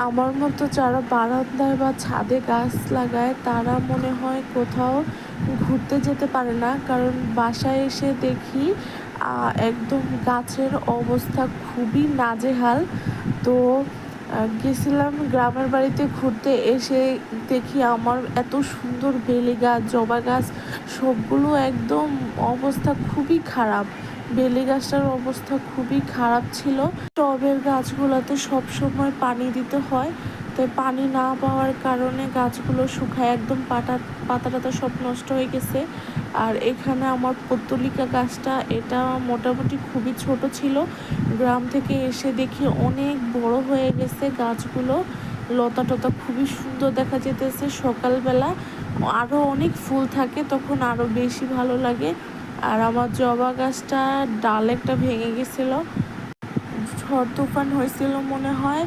আমার মতো যারা বারান্দায় বা ছাদে গাছ লাগায় তারা মনে হয় কোথাও ঘুরতে যেতে পারে না, কারণ বাসায় এসে দেখি একদম গাছের অবস্থা খুবই নাজেহাল। তো গেছিলাম গ্রামের বাড়িতে ঘুরতে, এসে দেখি আমার এত সুন্দর বেলি গাছ, জবা গাছ সবগুলো একদম অবস্থা খুবই খারাপ। বেলি গাছটার অবস্থা খুবই খারাপ ছিল। টবের গাছগুলোতে সবসময় পানি দিতে হয়, তাই পানি না পাওয়ার কারণে গাছগুলো শুকায় একদম পাতা টাতা সব নষ্ট হয়ে গেছে। আর এখানে আমার পত্তলিকা গাছটা, এটা মোটামুটি খুবই ছোট ছিল, গ্রাম থেকে এসে দেখি অনেক বড় হয়ে গেছে গাছগুলো। লতা টতা খুবই সুন্দর দেখা যেতেছে। সকালবেলা আরও অনেক ফুল থাকে, তখন আরও বেশি ভালো লাগে। আর আমার জবা গাছটা ডাল একটা ভেঙে গেছিলো, ঝড় তুফান হয়েছিল মনে হয়,